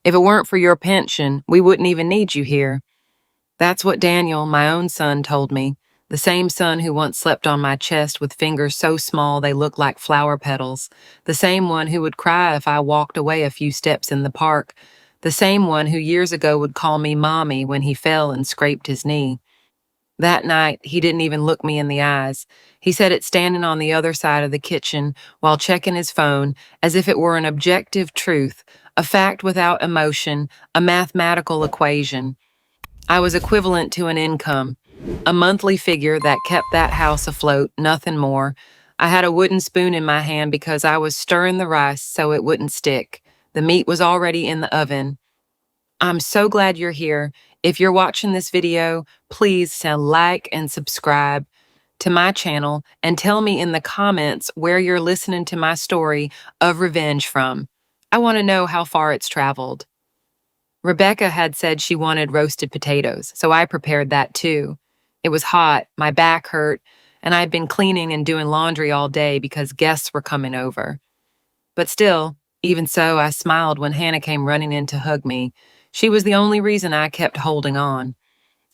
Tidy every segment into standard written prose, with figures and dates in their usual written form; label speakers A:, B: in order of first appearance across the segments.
A: If it weren't for your pension, we wouldn't even need you here. That's what Daniel, my own son, told me. The same son who once slept on my chest with fingers so small they looked like flower petals. The same one who would cry if I walked away a few steps in the park. The same one who years ago would call me Mommy when he fell and scraped his knee. That night, he didn't even look me in the eyes. He said it standing on the other side of the kitchen while checking his phone as if it were an objective truth, a fact without emotion, a mathematical equation. I was equivalent to an income, a monthly figure that kept that house afloat, nothing more. I had a wooden spoon in my hand because I was stirring the rice so it wouldn't stick. The meat was already in the oven. I'm so glad you're here. If you're watching this video, please like and subscribe to my channel and tell me in the comments where you're listening to my story of revenge from. I want to know how far it's traveled. Rebecca had said she wanted roasted potatoes, so I prepared that too. It was hot, my back hurt, and I'd been cleaning and doing laundry all day because guests were coming over. But still, even so, I smiled when Hannah came running in to hug me. She was the only reason I kept holding on.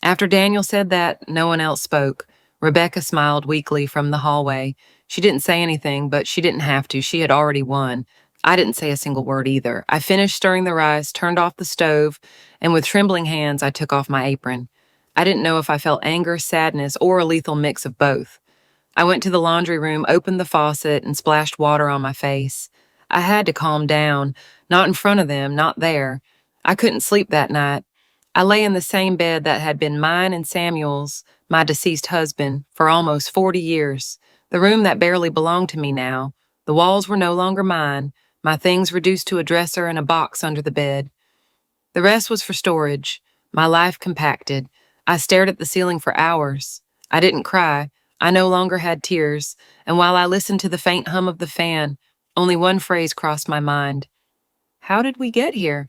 A: After Daniel said that, no one else spoke. Rebecca smiled weakly from the hallway. She didn't say anything, but she didn't have to. She had already won. I didn't say a single word either. I finished stirring the rice, turned off the stove, and with trembling hands, I took off my apron. I didn't know if I felt anger, sadness, or a lethal mix of both. I went to the laundry room, opened the faucet, and splashed water on my face. I had to calm down. Not in front of them, not there. I couldn't sleep that night. I lay in the same bed that had been mine and Samuel's, my deceased husband, for almost 40 years. The room that barely belonged to me now. The walls were no longer mine, my things reduced to a dresser and a box under the bed. The rest was for storage, my life compacted. I stared at the ceiling for hours. I didn't cry. I no longer had tears, and while I listened to the faint hum of the fan, only one phrase crossed my mind. How did we get here?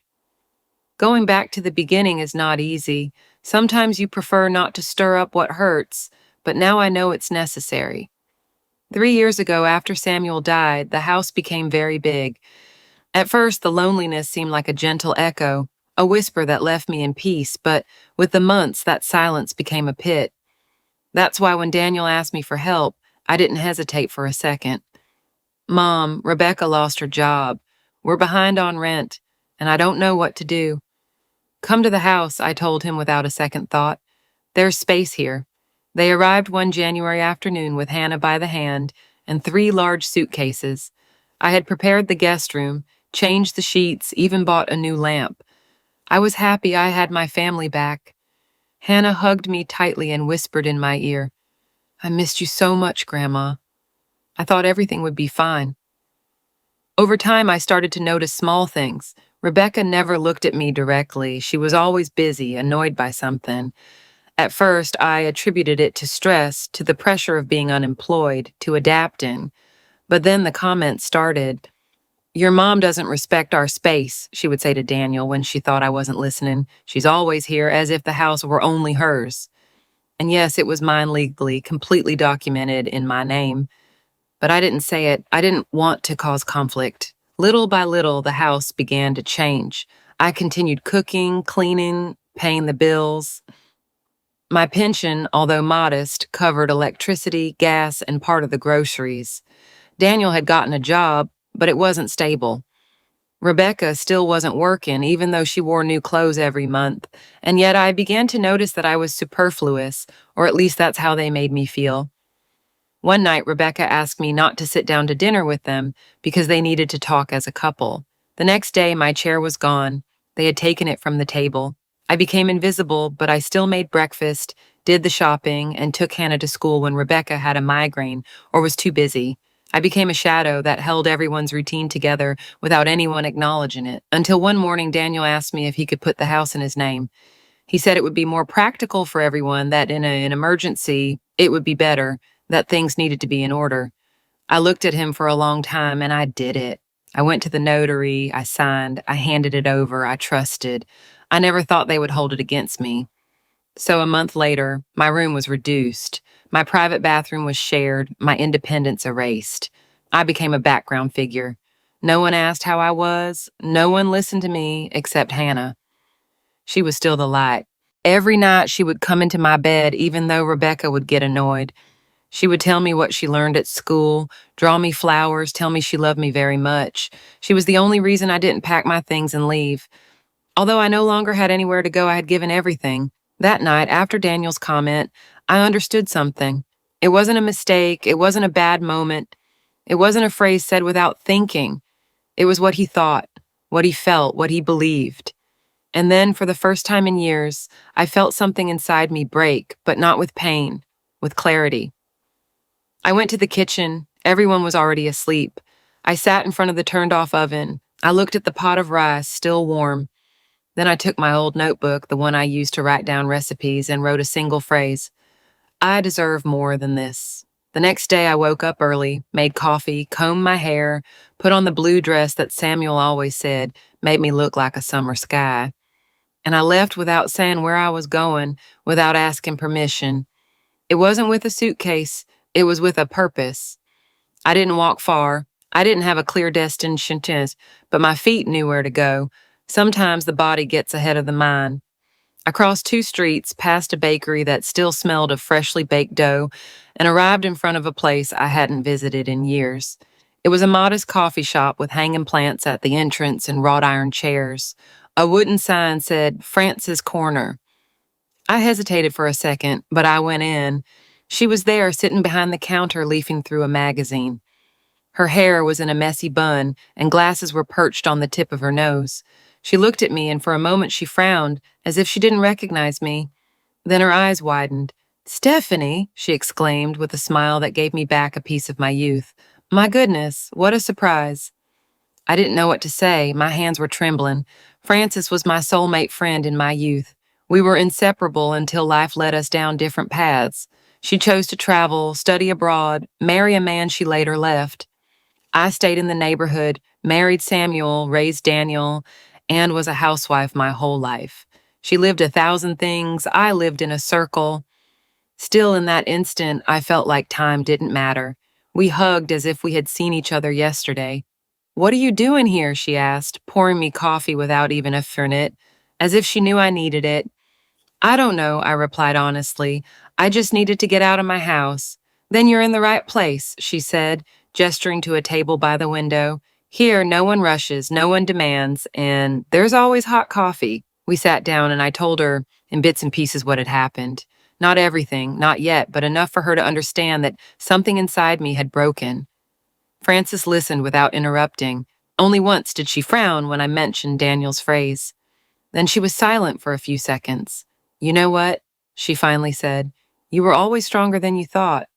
A: Going back to the beginning is not easy. Sometimes you prefer not to stir up what hurts, but now I know it's necessary. 3 years ago, after Samuel died, the house became very big. At first, the loneliness seemed like a gentle echo, a whisper that left me in peace, but with the months, that silence became a pit. That's why when Daniel asked me for help, I didn't hesitate for a second. Mom, Rebecca lost her job. We're behind on rent, and I don't know what to do. Come to the house, I told him without a second thought. There's space here. They arrived one January afternoon with Hannah by the hand and 3 large suitcases. I had prepared the guest room, changed the sheets, even bought a new lamp. I was happy I had my family back. Hannah hugged me tightly and whispered in my ear, I missed you so much, Grandma. I thought everything would be fine. Over time, I started to notice small things. Rebecca never looked at me directly. She was always busy, annoyed by something. At first, I attributed it to stress, to the pressure of being unemployed, to adapting. But then the comments started. Your mom doesn't respect our space, she would say to Daniel when she thought I wasn't listening. She's always here as if the house were only hers. And yes, it was mine legally, completely documented in my name. But I didn't say it. I didn't want to cause conflict. Little by little, the house began to change. I continued cooking, cleaning, paying the bills. My pension, although modest, covered electricity, gas, and part of the groceries. Daniel had gotten a job, but it wasn't stable. Rebecca still wasn't working, even though she wore new clothes every month, and yet I began to notice that I was superfluous, or at least that's how they made me feel. One night, Rebecca asked me not to sit down to dinner with them because they needed to talk as a couple. The next day, my chair was gone. They had taken it from the table. I became invisible, but I still made breakfast, did the shopping, and took Hannah to school when Rebecca had a migraine or was too busy. I became a shadow that held everyone's routine together without anyone acknowledging it, until one morning Daniel asked me if he could put the house in his name. He said it would be more practical for everyone, that in an emergency, it would be better, that things needed to be in order. I looked at him for a long time, and I did it. I went to the notary, I signed, I handed it over, I trusted. I never thought they would hold it against me. So a month later, my room was reduced. My private bathroom was shared, my independence erased. I became a background figure. No one asked how I was. No one listened to me except Hannah. She was still the light. Every night she would come into my bed even though Rebecca would get annoyed. She would tell me what she learned at school, draw me flowers, tell me she loved me very much. She was the only reason I didn't pack my things and leave. Although I no longer had anywhere to go, I had given everything. That night, after Daniel's comment, I understood something. It wasn't a mistake. It wasn't a bad moment. It wasn't a phrase said without thinking. It was what he thought, what he felt, what he believed. And then, for the first time in years, I felt something inside me break, but not with pain, with clarity. I went to the kitchen. Everyone was already asleep. I sat in front of the turned-off oven. I looked at the pot of rice, still warm. Then I took my old notebook, the one I used to write down recipes, and wrote a single phrase. I deserve more than this. The next day I woke up early, made coffee, combed my hair, put on the blue dress that Samuel always said made me look like a summer sky. And I left without saying where I was going, without asking permission. It wasn't with a suitcase, it was with a purpose. I didn't walk far. I didn't have a clear destination, but my feet knew where to go. Sometimes the body gets ahead of the mind. I crossed 2 streets, past a bakery that still smelled of freshly baked dough, and arrived in front of a place I hadn't visited in years. It was a modest coffee shop with hanging plants at the entrance and wrought iron chairs. A wooden sign said, Frances Corner. I hesitated for a second, but I went in. She was there, sitting behind the counter, leafing through a magazine. Her hair was in a messy bun, and glasses were perched on the tip of her nose. She looked at me, and for a moment she frowned, as if she didn't recognize me. Then her eyes widened. Stephanie, she exclaimed, with a smile that gave me back a piece of my youth. My goodness, what a surprise. I didn't know what to say. My hands were trembling. Frances was my soulmate friend in my youth. We were inseparable until life led us down different paths. She chose to travel, study abroad, marry a man she later left. I stayed in the neighborhood, married Samuel, raised Daniel, and was a housewife my whole life. She lived 1,000 things. I lived in a circle. Still, in that instant, I felt like time didn't matter. We hugged as if we had seen each other yesterday. What are you doing here? She asked, pouring me coffee without even a fernet, as if she knew I needed it. I don't know, I replied honestly. I just needed to get out of my house. Then you're in the right place, she said, gesturing to a table by the window. Here, no one rushes, no one demands, and there's always hot coffee. We sat down and I told her in bits and pieces what had happened. Not everything, not yet, but enough for her to understand that something inside me had broken. Frances listened without interrupting. Only once did she frown when I mentioned Daniel's phrase. Then she was silent for a few seconds. You know what? She finally said. You were always stronger than you thought.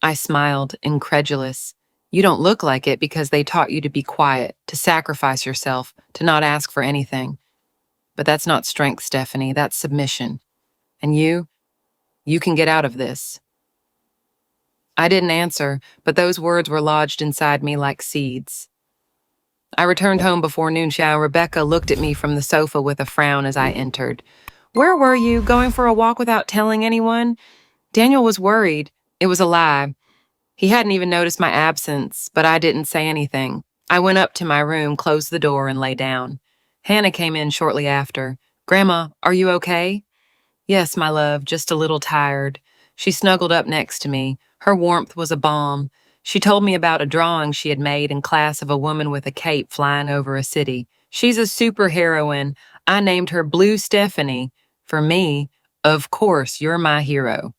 A: I smiled, incredulous. You don't look like it because they taught you to be quiet, to sacrifice yourself, to not ask for anything. But that's not strength, Stephanie. That's submission. And you can get out of this. I didn't answer, but those words were lodged inside me like seeds. I returned home before noon. Rebecca looked at me from the sofa with a frown as I entered. Where were you? Going for a walk without telling anyone? Daniel was worried. It was a lie. He hadn't even noticed my absence, but I didn't say anything. I went up to my room, closed the door, and lay down. Hannah came in shortly after. Grandma, are you okay? Yes, my love, just a little tired. She snuggled up next to me. Her warmth was a balm. She told me about a drawing she had made in class of a woman with a cape flying over a city. She's a superheroine. I named her Blue Stephanie. For me, of course, you're my hero.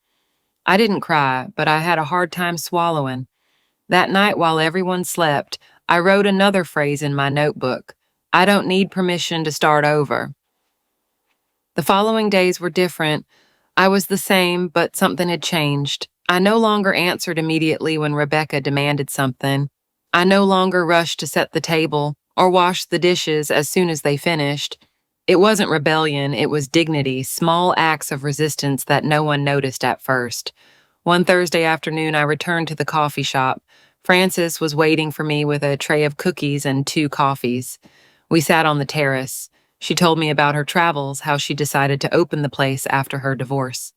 A: I didn't cry, but I had a hard time swallowing. That night, while everyone slept, I wrote another phrase in my notebook. I don't need permission to start over. The following days were different. I was the same, but something had changed. I no longer answered immediately when Rebecca demanded something. I no longer rushed to set the table or wash the dishes as soon as they finished. It wasn't rebellion, it was dignity, small acts of resistance that no one noticed at first. One Thursday afternoon, I returned to the coffee shop. Frances was waiting for me with a tray of cookies and 2 coffees. We sat on the terrace. She told me about her travels, how she decided to open the place after her divorce.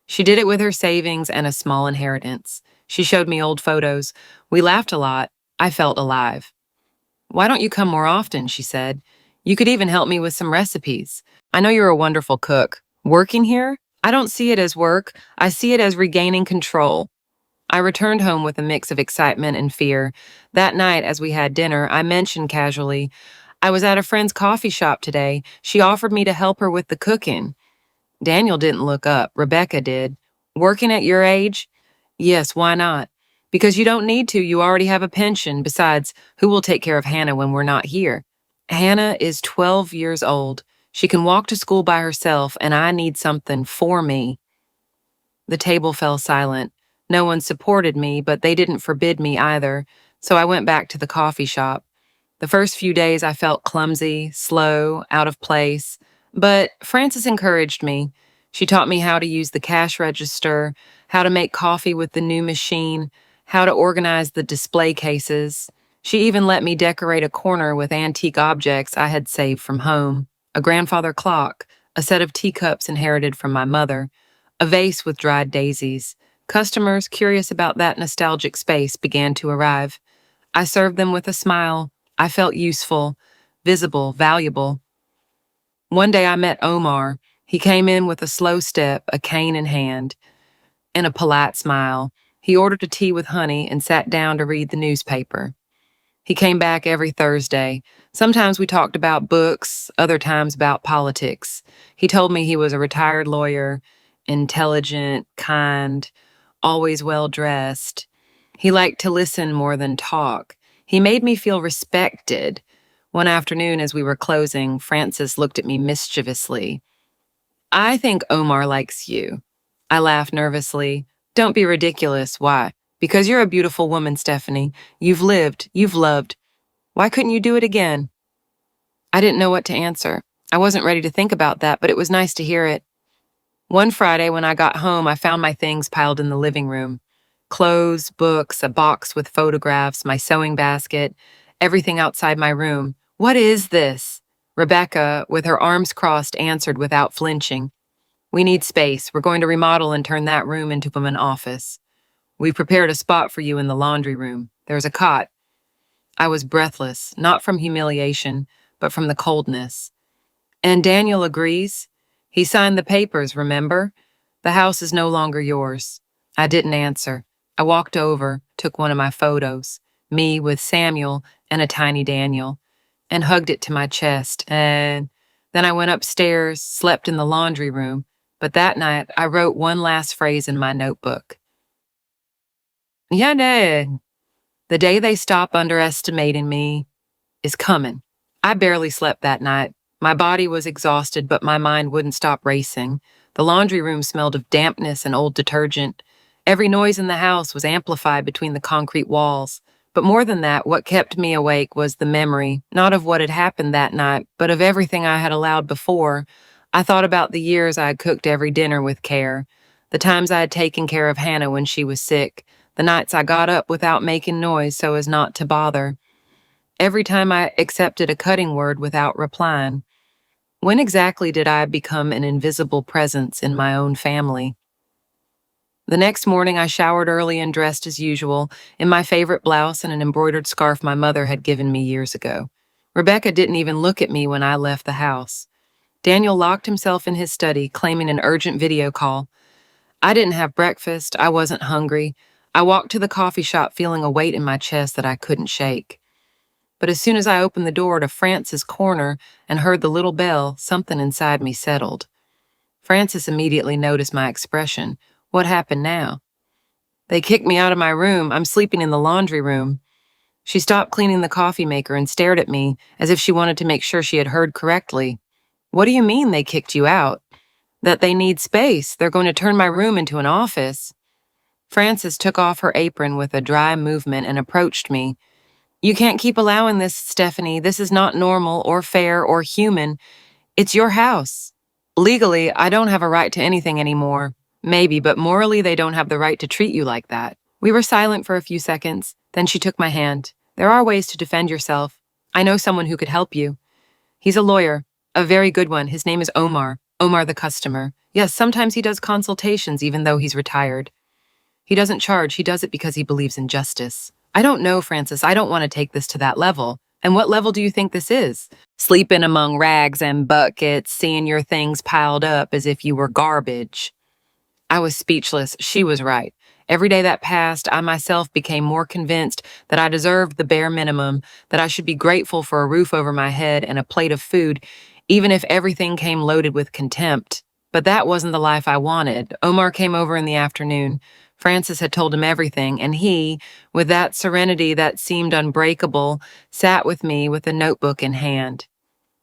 A: She did it with her savings and a small inheritance. She showed me old photos. We laughed a lot. I felt alive. Why don't you come more often? She said. You could even help me with some recipes. I know you're a wonderful cook. Working here? I don't see it as work. I see it as regaining control. I returned home with a mix of excitement and fear. That night, as we had dinner, I mentioned casually, I was at a friend's coffee shop today. She offered me to help her with the cooking. Daniel didn't look up. Rebecca did. Working at your age? Yes, why not? Because you don't need to. You already have a pension. Besides, who will take care of Hannah when we're not here? Hannah is 12 years old. She can walk to school by herself, and I need something for me. The table fell silent. No one supported me, but they didn't forbid me either, so I went back to the coffee shop. The first few days I felt clumsy, slow, out of place, but Frances encouraged me. She taught me how to use the cash register, how to make coffee with the new machine, how to organize the display cases. She even let me decorate a corner with antique objects I had saved from home. A grandfather clock, a set of teacups inherited from my mother, a vase with dried daisies. Customers curious about that nostalgic space began to arrive. I served them with a smile. I felt useful, visible, valuable. One day I met Omar. He came in with a slow step, a cane in hand, and a polite smile. He ordered a tea with honey and sat down to read the newspaper. He came back every Thursday. Sometimes we talked about books, other times about politics. He told me he was a retired lawyer, intelligent, kind, always well-dressed. He liked to listen more than talk. He made me feel respected. One afternoon, as we were closing, Frances looked at me mischievously. I think Omar likes you. I laughed nervously. Don't be ridiculous. Why? Because you're a beautiful woman, Stephanie. You've lived. You've loved. Why couldn't you do it again? I didn't know what to answer. I wasn't ready to think about that, but it was nice to hear it. One Friday, when I got home, I found my things piled in the living room. Clothes, books, a box with photographs, my sewing basket, everything outside my room. What is this? Rebecca, with her arms crossed, answered without flinching. We need space. We're going to remodel and turn that room into an office. We've prepared a spot for you in the laundry room. There's a cot. I was breathless, not from humiliation, but from the coldness. And Daniel agrees? He signed the papers, remember? The house is no longer yours. I didn't answer. I walked over, took one of my photos, me with Samuel and a tiny Daniel, and hugged it to my chest, and then I went upstairs, slept in the laundry room, but that night I wrote one last phrase in my notebook. Yeah, Dad. The day they stop underestimating me is coming. I barely slept that night. My body was exhausted, but my mind wouldn't stop racing. The laundry room smelled of dampness and old detergent. Every noise in the house was amplified between the concrete walls. But more than that, what kept me awake was the memory, not of what had happened that night, but of everything I had allowed before. I thought about the years I had cooked every dinner with care, the times I had taken care of Hannah when she was sick, the nights I got up without making noise so as not to bother. Every time I accepted a cutting word without replying. When exactly did I become an invisible presence in my own family? The next morning, I showered early and dressed as usual, in my favorite blouse and an embroidered scarf my mother had given me years ago. Rebecca didn't even look at me when I left the house. Daniel locked himself in his study, claiming an urgent video call. I didn't have breakfast. I wasn't hungry. I walked to the coffee shop feeling a weight in my chest that I couldn't shake. But as soon as I opened the door to Frances' corner and heard the little bell, something inside me settled. Frances immediately noticed my expression. What happened now? They kicked me out of my room. I'm sleeping in the laundry room. She stopped cleaning the coffee maker and stared at me as if she wanted to make sure she had heard correctly. What do you mean they kicked you out? That they need space. They're going to turn my room into an office. Frances took off her apron with a dry movement and approached me. You can't keep allowing this, Stephanie. This is not normal or fair or human. It's your house. Legally, I don't have a right to anything anymore. Maybe, but morally they don't have the right to treat you like that. We were silent for a few seconds. Then she took my hand. There are ways to defend yourself. I know someone who could help you. He's a lawyer, a very good one. His name is Omar. Omar the customer. Yes, sometimes he does consultations even though he's retired. He doesn't charge. He does it because he believes in justice. I don't know, Frances. I don't want to take this to that level. And what level do you think this is? Sleeping among rags and buckets, seeing your things piled up as if you were garbage. I was speechless. She was right. Every day that passed, I myself became more convinced that I deserved the bare minimum, that I should be grateful for a roof over my head and a plate of food, even if everything came loaded with contempt. But that wasn't the life I wanted. Omar came over in the afternoon. Francis had told him everything, and he, with that serenity that seemed unbreakable, sat with me with a notebook in hand.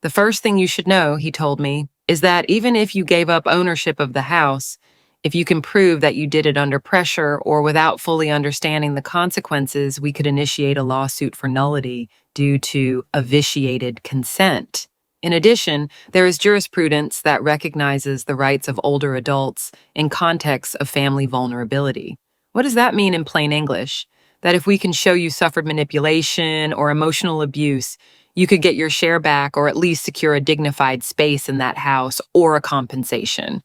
A: The first thing you should know, he told me, is that even if you gave up ownership of the house, if you can prove that you did it under pressure or without fully understanding the consequences, we could initiate a lawsuit for nullity due to vitiated consent. In addition, there is jurisprudence that recognizes the rights of older adults in contexts of family vulnerability. What does that mean in plain English? That if we can show you suffered manipulation or emotional abuse, you could get your share back or at least secure a dignified space in that house or a compensation.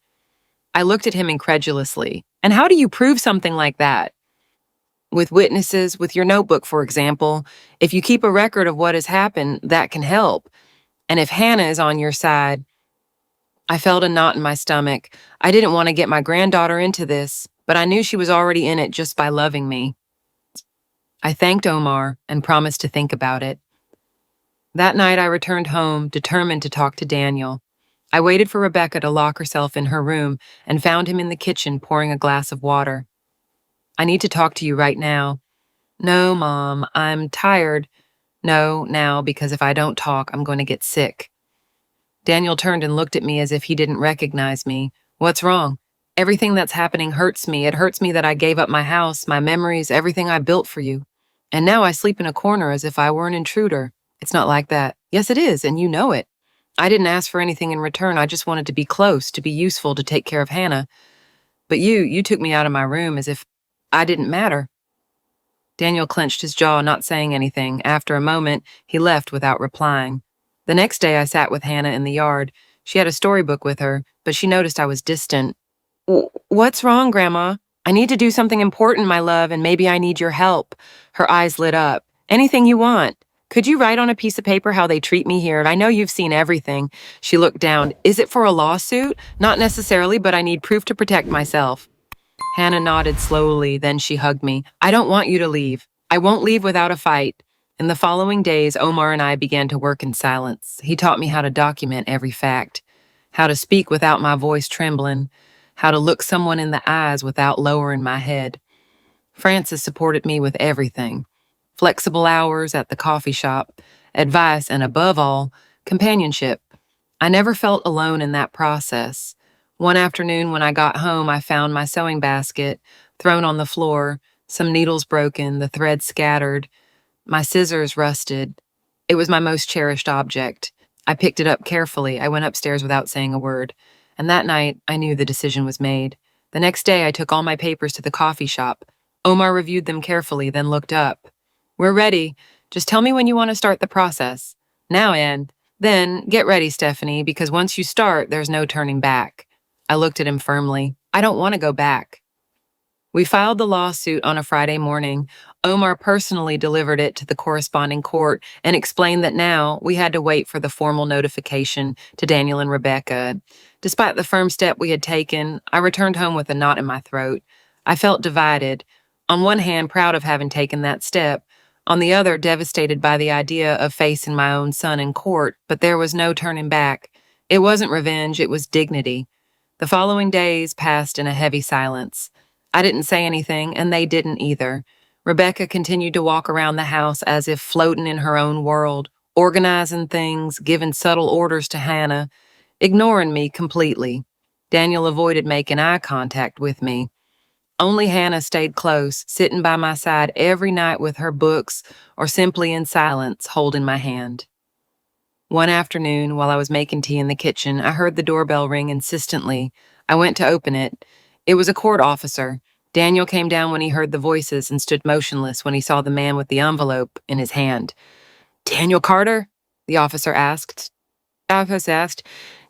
A: I looked at him incredulously. And how do you prove something like that? With witnesses, with your notebook, for example. If you keep a record of what has happened, that can help. And if Hannah is on your side, I felt a knot in my stomach. I didn't want to get my granddaughter into this, but I knew she was already in it just by loving me. I thanked Omar and promised to think about it. That night I returned home, determined to talk to Daniel. I waited for Rebecca to lock herself in her room and found him in the kitchen pouring a glass of water. I need to talk to you right now. No, Mom, I'm tired. No, now, because if I don't talk, I'm going to get sick. Daniel turned and looked at me as if he didn't recognize me. What's wrong? Everything that's happening hurts me. It hurts me that I gave up my house, my memories, everything I built for you. And now I sleep in a corner as if I were an intruder. It's not like that. Yes, it is, and you know it. I didn't ask for anything in return. I just wanted to be close, to be useful, to take care of Hannah. But you took me out of my room as if I didn't matter. Daniel clenched his jaw, not saying anything. After a moment, he left without replying. The next day, I sat with Hannah in the yard. She had a storybook with her, but she noticed I was distant. What's wrong, Grandma? I need to do something important, my love, and maybe I need your help. Her eyes lit up. Anything you want. Could you write on a piece of paper how they treat me here? I know you've seen everything. She looked down. Is it for a lawsuit? Not necessarily, but I need proof to protect myself. Hannah nodded slowly, then she hugged me. I don't want you to leave. I won't leave without a fight. In the following days, Omar and I began to work in silence. He taught me how to document every fact, how to speak without my voice trembling, how to look someone in the eyes without lowering my head. Francis supported me with everything. Flexible hours at the coffee shop, advice, and above all, companionship. I never felt alone in that process. One afternoon when I got home, I found my sewing basket thrown on the floor, some needles broken, the thread scattered, my scissors rusted. It was my most cherished object. I picked it up carefully. I went upstairs without saying a word. And that night, I knew the decision was made. The next day, I took all my papers to the coffee shop. Omar reviewed them carefully, then looked up. We're ready. Just tell me when you want to start the process. Now, Anne. Then, get ready, Stephanie, because once you start, there's no turning back. I looked at him firmly. I don't want to go back. We filed the lawsuit on a Friday morning. Omar personally delivered it to the corresponding court and explained that now we had to wait for the formal notification to Daniel and Rebecca. Despite the firm step we had taken, I returned home with a knot in my throat. I felt divided. On one hand, proud of having taken that step. On the other, devastated by the idea of facing my own son in court, but there was no turning back. It wasn't revenge, it was dignity. The following days passed in a heavy silence. I didn't say anything, and they didn't either. Rebecca continued to walk around the house as if floating in her own world, organizing things, giving subtle orders to Hannah, ignoring me completely. Daniel avoided making eye contact with me. Only Hannah stayed close, sitting by my side every night with her books or simply in silence, holding my hand. One afternoon, while I was making tea in the kitchen, I heard the doorbell ring insistently. I went to open it. It was a court officer. Daniel came down when he heard the voices and stood motionless when he saw the man with the envelope in his hand. Daniel Carter? The officer asked.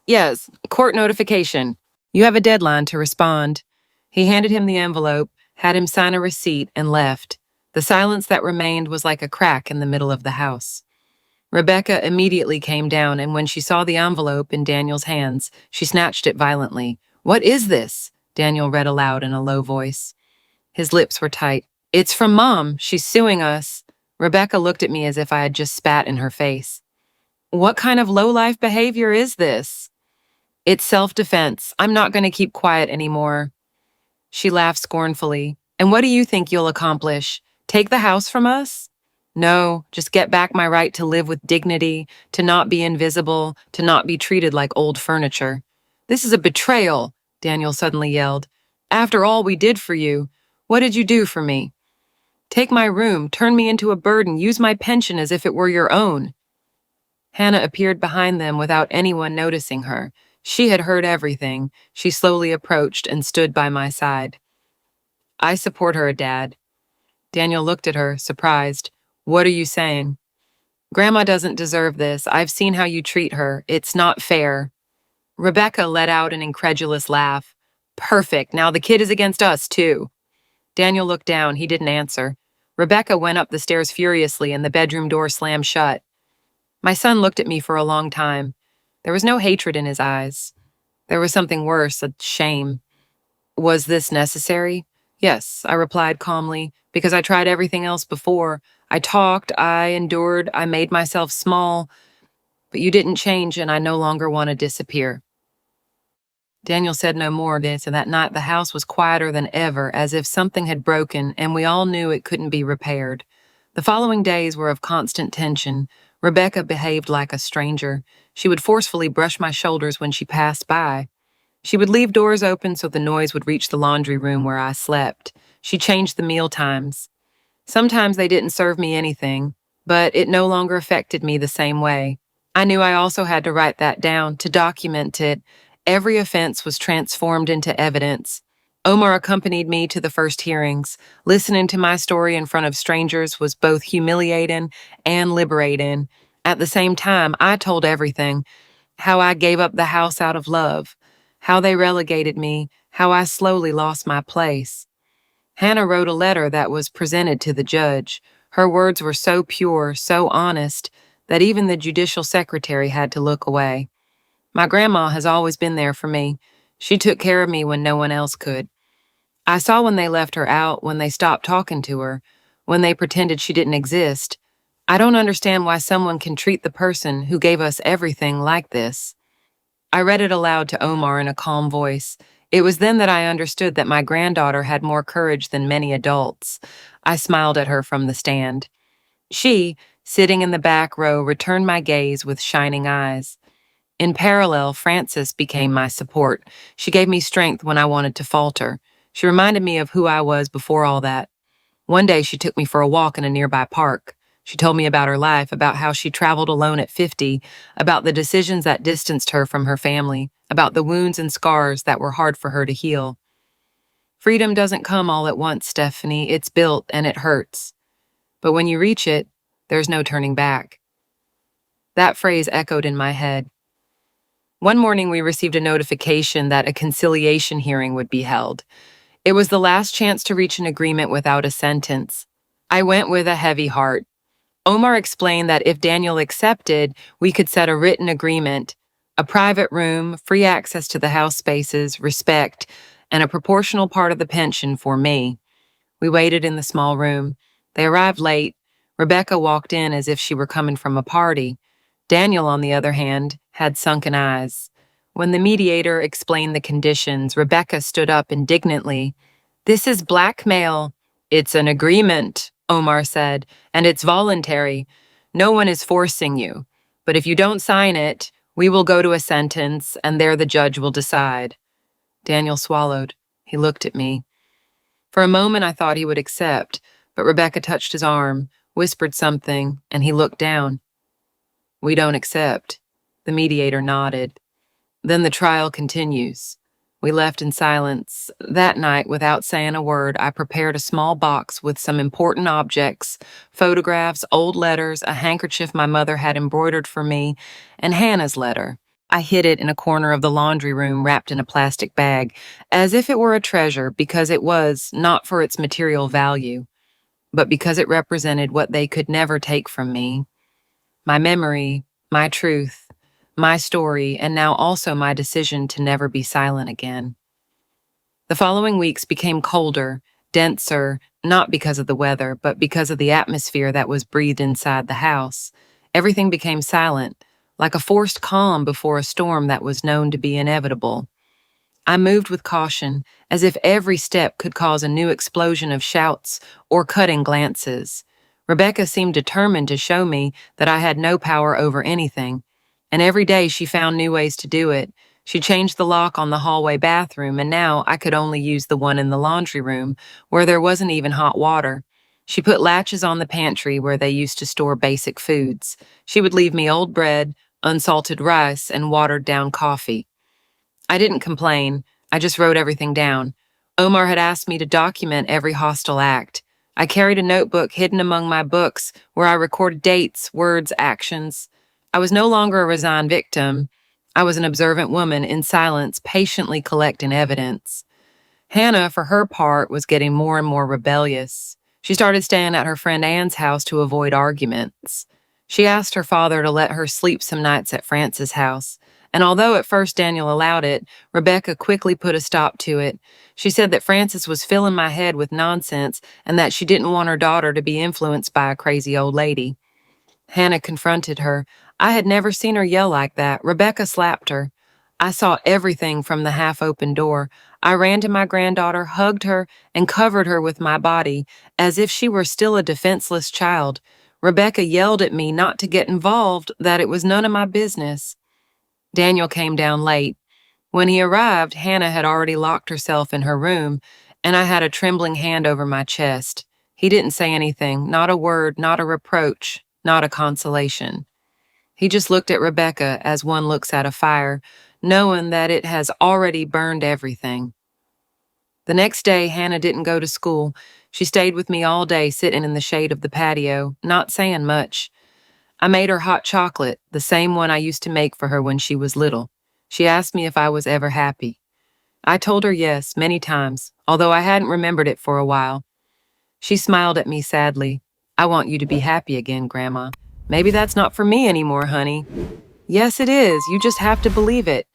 A: Yes, court notification. You have a deadline to respond. He handed him the envelope, had him sign a receipt, and left. The silence that remained was like a crack in the middle of the house. Rebecca immediately came down, and when she saw the envelope in Daniel's hands, she snatched it violently. "What is this?" Daniel read aloud in a low voice. His lips were tight. "It's from Mom. She's suing us." Rebecca looked at me as if I had just spat in her face. "What kind of low-life behavior is this?" "It's self-defense. I'm not going to keep quiet anymore." She laughed scornfully. "And what do you think you'll accomplish? Take the house from us?" "No, just get back my right to live with dignity, to not be invisible, to not be treated like old furniture." "This is a betrayal," Daniel suddenly yelled. "After all we did for you, what did you do for me? Take my room, turn me into a burden, use my pension as if it were your own." Hannah appeared behind them without anyone noticing her. She had heard everything. She slowly approached and stood by my side. "I support her, Dad." Daniel looked at her, surprised. "What are you saying?" "Grandma doesn't deserve this. I've seen how you treat her. It's not fair." Rebecca let out an incredulous laugh. "Perfect. Now the kid is against us, too." Daniel looked down. He didn't answer. Rebecca went up the stairs furiously, and the bedroom door slammed shut. My son looked at me for a long time. There was no hatred in his eyes. There was something worse, a shame. "Was this necessary?" "Yes," I replied calmly, "because I tried everything else before. I talked, I endured, I made myself small, but you didn't change, and I no longer want to disappear." Daniel said no more, so that night the house was quieter than ever, as if something had broken, and we all knew it couldn't be repaired. The following days were of constant tension. Rebecca behaved like a stranger. She would forcefully brush my shoulders when she passed by. She would leave doors open so the noise would reach the laundry room where I slept. She changed the meal times. Sometimes they didn't serve me anything, but it no longer affected me the same way. I knew I also had to write that down, to document it. Every offense was transformed into evidence. Omar accompanied me to the first hearings. Listening to my story in front of strangers was both humiliating and liberating. At the same time, I told everything: how I gave up the house out of love, how they relegated me, how I slowly lost my place. Hannah wrote a letter that was presented to the judge. Her words were so pure, so honest, that even the judicial secretary had to look away. My grandma has always been there for me. She took care of me when no one else could. I saw when they left her out, when they stopped talking to her, when they pretended she didn't exist. I don't understand why someone can treat the person who gave us everything like this. I read it aloud to Omar in a calm voice. It was then that I understood that my granddaughter had more courage than many adults. I smiled at her from the stand. She, sitting in the back row, returned my gaze with shining eyes. In parallel, Frances became my support. She gave me strength when I wanted to falter. She reminded me of who I was before all that. One day she took me for a walk in a nearby park. She told me about her life, about how she traveled alone at 50, about the decisions that distanced her from her family, about the wounds and scars that were hard for her to heal. Freedom doesn't come all at once, Stephanie. It's built and it hurts. But when you reach it, there's no turning back. That phrase echoed in my head. One morning we received a notification that a conciliation hearing would be held. It was the last chance to reach an agreement without a sentence. I went with a heavy heart. Omar explained that if Daniel accepted, we could set a written agreement: a private room, free access to the house spaces, respect, and a proportional part of the pension for me. We waited in the small room. They arrived late. Rebecca walked in as if she were coming from a party. Daniel, on the other hand, had sunken eyes. When the mediator explained the conditions, Rebecca stood up indignantly. "This is blackmail." "It's an agreement," Omar said, "and it's voluntary. No one is forcing you. But if you don't sign it, we will go to a sentence, and there the judge will decide." Daniel swallowed. He looked at me. For a moment I thought he would accept, but Rebecca touched his arm, whispered something, and he looked down. "We don't accept." The mediator nodded. "Then the trial continues." We left in silence. That night, without saying a word, I prepared a small box with some important objects: photographs, old letters, a handkerchief my mother had embroidered for me, and Hannah's letter. I hid it in a corner of the laundry room, wrapped in a plastic bag, as if it were a treasure, because it was, not for its material value, but because it represented what they could never take from me: my memory, my truth, my story, and now also my decision to never be silent again. The following weeks became colder, denser, not because of the weather, but because of the atmosphere that was breathed inside the house. Everything became silent, like a forced calm before a storm that was known to be inevitable. I moved with caution, as if every step could cause a new explosion of shouts or cutting glances. Rebecca seemed determined to show me that I had no power over anything, and every day she found new ways to do it. She changed the lock on the hallway bathroom, and now I could only use the one in the laundry room, where there wasn't even hot water. She put latches on the pantry where they used to store basic foods. She would leave me old bread, unsalted rice, and watered down coffee. I didn't complain. I just wrote everything down. Omar had asked me to document every hostile act. I carried a notebook hidden among my books where I recorded dates, words, actions. I was no longer a resigned victim. I was an observant woman in silence, patiently collecting evidence. Hannah, for her part, was getting more and more rebellious. She started staying at her friend Anne's house to avoid arguments. She asked her father to let her sleep some nights at Frances' house, and although at first Daniel allowed it, Rebecca quickly put a stop to it. She said that Frances was filling my head with nonsense and that she didn't want her daughter to be influenced by a crazy old lady. Hannah confronted her. I had never seen her yell like that. Rebecca slapped her. I saw everything from the half-open door. I ran to my granddaughter, hugged her, and covered her with my body, as if she were still a defenseless child. Rebecca yelled at me not to get involved, that it was none of my business. Daniel came down late. When he arrived, Hannah had already locked herself in her room, and I had a trembling hand over my chest. He didn't say anything, not a word, not a reproach, not a consolation. He just looked at Rebecca as one looks at a fire, knowing that it has already burned everything. The next day, Hannah didn't go to school. She stayed with me all day, sitting in the shade of the patio, not saying much. I made her hot chocolate, the same one I used to make for her when she was little. She asked me if I was ever happy. I told her yes, many times, although I hadn't remembered it for a while. She smiled at me sadly. I want you to be happy again, Grandma. Maybe that's not for me anymore, honey. Yes, it is. You just have to believe it.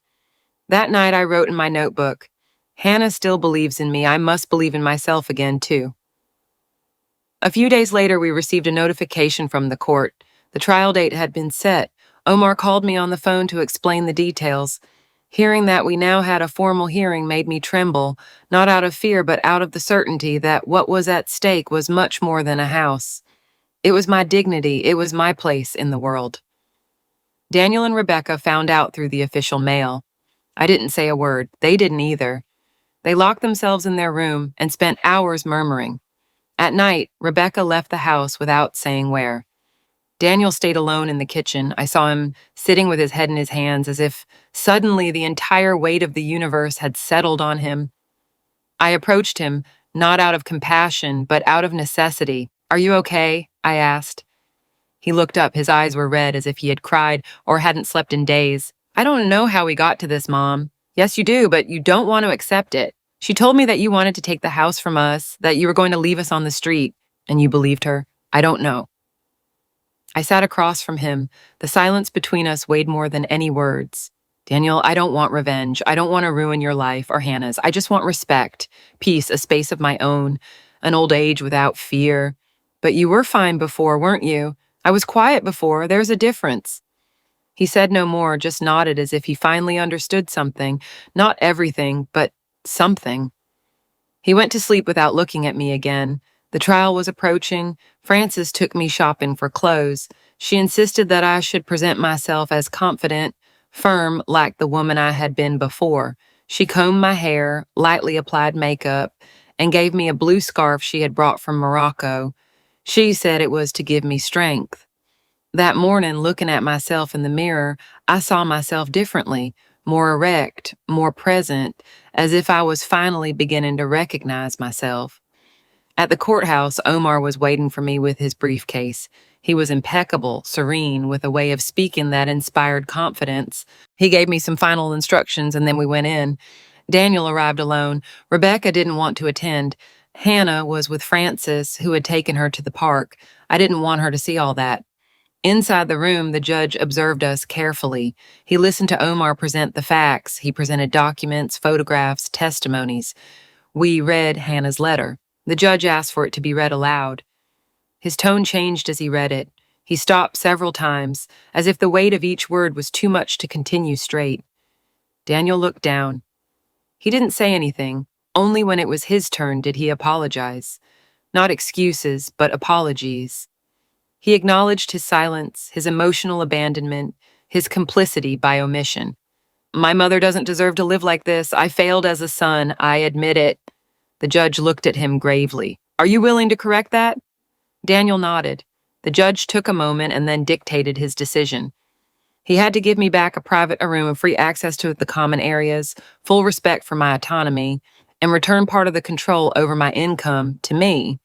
A: That night I wrote in my notebook, Hannah still believes in me. I must believe in myself again, too. A few days later, we received a notification from the court. The trial date had been set. Omar called me on the phone to explain the details. Hearing that we now had a formal hearing made me tremble, not out of fear but out of the certainty that what was at stake was much more than a house. It was my dignity, it was my place in the world. Daniel and Rebecca found out through the official mail. I didn't say a word. They didn't either. They locked themselves in their room and spent hours murmuring. At night, Rebecca left the house without saying where. Daniel stayed alone in the kitchen. I saw him sitting with his head in his hands as if suddenly the entire weight of the universe had settled on him. I approached him, not out of compassion, but out of necessity. Are you okay? I asked. He looked up. His eyes were red as if he had cried or hadn't slept in days. I don't know how we got to this, Mom. Yes, you do, but you don't want to accept it. She told me that you wanted to take the house from us, that you were going to leave us on the street, and you believed her. I don't know. I sat across from him. The silence between us weighed more than any words. Daniel, I don't want revenge. I don't want to ruin your life or Hannah's. I just want respect, peace, a space of my own, an old age without fear. But you were fine before, weren't you? I was quiet before. There's a difference. He said no more, just nodded as if he finally understood something. Not everything, but something. He went to sleep without looking at me again. The trial was approaching. Frances took me shopping for clothes. She insisted that I should present myself as confident, firm, like the woman I had been before. She combed my hair, lightly applied makeup, and gave me a blue scarf she had brought from Morocco. She said it was to give me strength. That morning, looking at myself in the mirror, I saw myself differently, more erect, more present, as if I was finally beginning to recognize myself. At the courthouse, Omar was waiting for me with his briefcase. He was impeccable, serene, with a way of speaking that inspired confidence. He gave me some final instructions, and then we went in. Daniel arrived alone. Rebecca didn't want to attend. Hannah was with Frances, who had taken her to the park. I didn't want her to see all that. Inside the room, the judge observed us carefully. He listened to Omar present the facts. He presented documents, photographs, testimonies. We read Hannah's letter. The judge asked for it to be read aloud. His tone changed as he read it. He stopped several times, as if the weight of each word was too much to continue straight. Daniel looked down. He didn't say anything. Only when it was his turn did he apologize. Not excuses, but apologies. He acknowledged his silence, his emotional abandonment, his complicity by omission. My mother doesn't deserve to live like this. I failed as a son. I admit it. The judge looked at him gravely. Are you willing to correct that? Daniel nodded. The judge took a moment and then dictated his decision. He had to give me back a private room and free access to the common areas, full respect for my autonomy, and return part of the control over my income to me.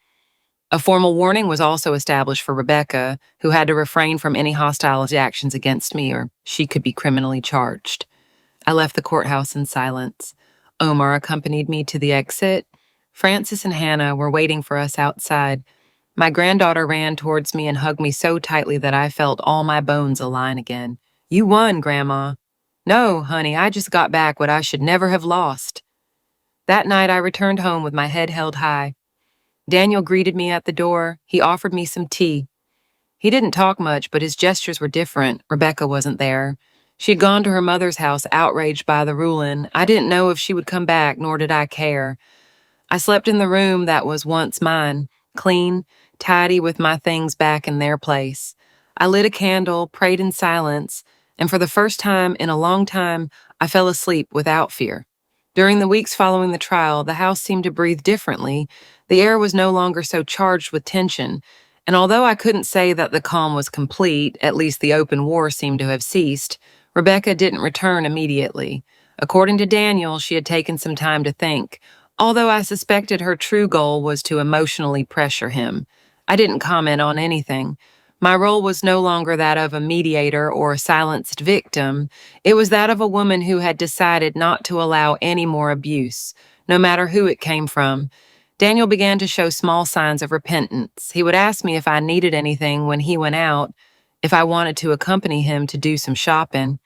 A: A formal warning was also established for Rebecca, who had to refrain from any hostile actions against me or she could be criminally charged. I left the courthouse in silence. Omar accompanied me to the exit. Francis and Hannah were waiting for us outside. My granddaughter ran towards me and hugged me so tightly that I felt all my bones align again. You won, Grandma. No, honey, I just got back what I should never have lost. That night I returned home with my head held high. Daniel greeted me at the door. He offered me some tea. He didn't talk much, but his gestures were different. Rebecca wasn't there. She had gone to her mother's house, outraged by the ruling. I didn't know if she would come back, nor did I care. I slept in the room that was once mine, clean, tidy, with my things back in their place. I lit a candle, prayed in silence, and for the first time in a long time, I fell asleep without fear. During the weeks following the trial, the house seemed to breathe differently. The air was no longer so charged with tension, and although I couldn't say that the calm was complete, at least the open war seemed to have ceased, Rebecca didn't return immediately. According to Daniel, she had taken some time to think, although I suspected her true goal was to emotionally pressure him. I didn't comment on anything. My role was no longer that of a mediator or a silenced victim. It was that of a woman who had decided not to allow any more abuse, no matter who it came from. Daniel began to show small signs of repentance. He would ask me if I needed anything when he went out, if I wanted to accompany him to do some shopping.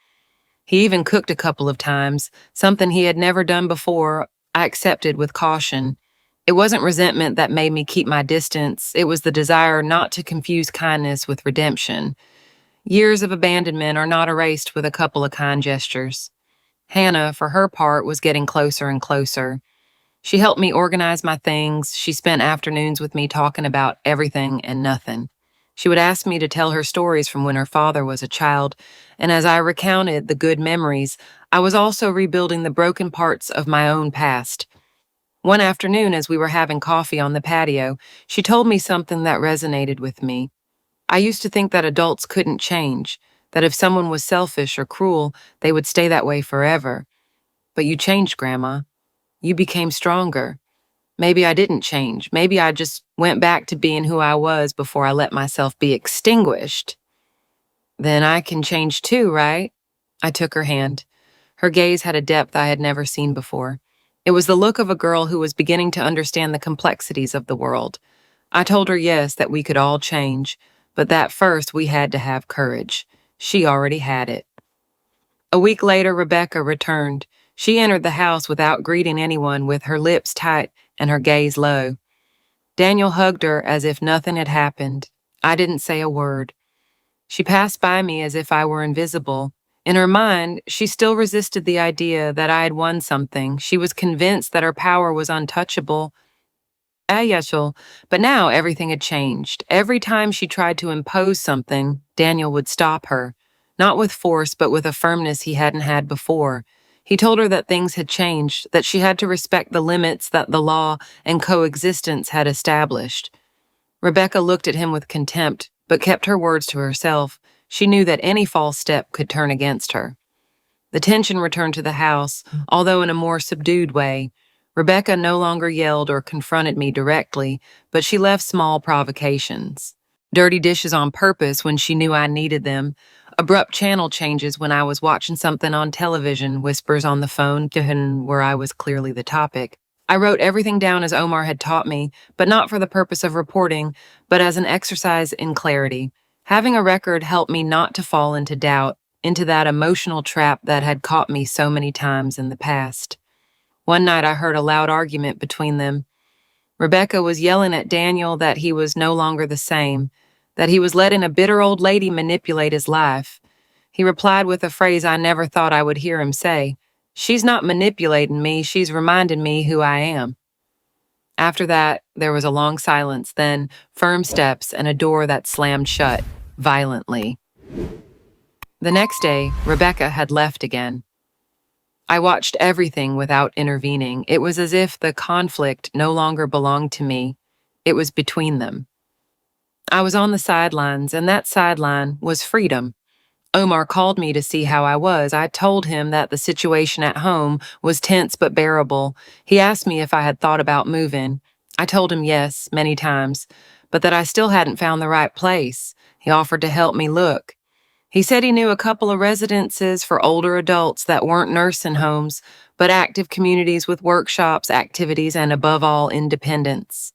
A: He even cooked a couple of times, something he had never done before. I accepted with caution. It wasn't resentment that made me keep my distance. It was the desire not to confuse kindness with redemption. Years of abandonment are not erased with a couple of kind gestures. Hannah, for her part, was getting closer and closer. She helped me organize my things. She spent afternoons with me talking about everything and nothing. She would ask me to tell her stories from when her father was a child, and as I recounted the good memories, I was also rebuilding the broken parts of my own past. One afternoon, as we were having coffee on the patio, she told me something that resonated with me. I used to think that adults couldn't change, that if someone was selfish or cruel, they would stay that way forever. But you changed, Grandma. You became stronger. Maybe I didn't change. Maybe I just went back to being who I was before I let myself be extinguished. Then I can change too, right? I took her hand. Her gaze had a depth I had never seen before. It was the look of a girl who was beginning to understand the complexities of the world. I told her yes, that we could all change, but that first we had to have courage. She already had it. A week later, Rebecca returned. She entered the house without greeting anyone, with her lips tight and her gaze low. Daniel hugged her as if nothing had happened. I didn't say a word. She passed by me as if I were invisible. In her mind, she still resisted the idea that I had won something. She was convinced that her power was untouchable. But now everything had changed. Every time she tried to impose something, Daniel would stop her. Not with force, but with a firmness he hadn't had before. He told her that things had changed, that she had to respect the limits that the law and coexistence had established. Rebecca looked at him with contempt, but kept her words to herself. She knew that any false step could turn against her. The tension returned to the house, although in a more subdued way. Rebecca no longer yelled or confronted me directly, but she left small provocations. Dirty dishes on purpose when she knew I needed them. Abrupt channel changes when I was watching something on television, whispers on the phone, where I was clearly the topic. I wrote everything down as Omar had taught me, but not for the purpose of reporting, but as an exercise in clarity. Having a record helped me not to fall into doubt, into that emotional trap that had caught me so many times in the past. One night I heard a loud argument between them. Rebecca was yelling at Daniel that he was no longer the same, that he was letting a bitter old lady manipulate his life. He replied with a phrase I never thought I would hear him say. "She's not manipulating me, she's reminding me who I am." After that, there was a long silence, then firm steps and a door that slammed shut, violently. The next day, Rebecca had left again. I watched everything without intervening. It was as if the conflict no longer belonged to me. It was between them. I was on the sidelines, and that sideline was freedom. Omar called me to see how I was. I told him that the situation at home was tense but bearable. He asked me if I had thought about moving. I told him yes, many times, but that I still hadn't found the right place. He offered to help me look. He said he knew a couple of residences for older adults that weren't nursing homes, but active communities with workshops, activities, and above all, independence.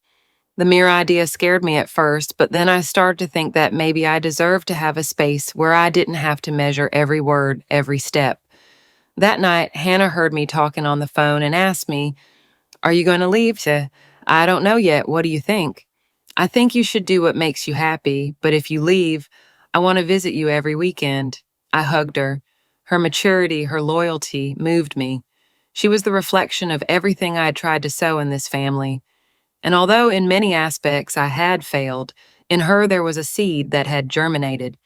A: The mere idea scared me at first, but then I started to think that maybe I deserved to have a space where I didn't have to measure every word, every step. That night, Hannah heard me talking on the phone and asked me, "Are you going to leave?" "I don't know yet. What do you think?" "I think you should do what makes you happy, but if you leave, I want to visit you every weekend." I hugged her. Her maturity, her loyalty moved me. She was the reflection of everything I had tried to sow in this family. And although in many aspects I had failed, in her there was a seed that had germinated.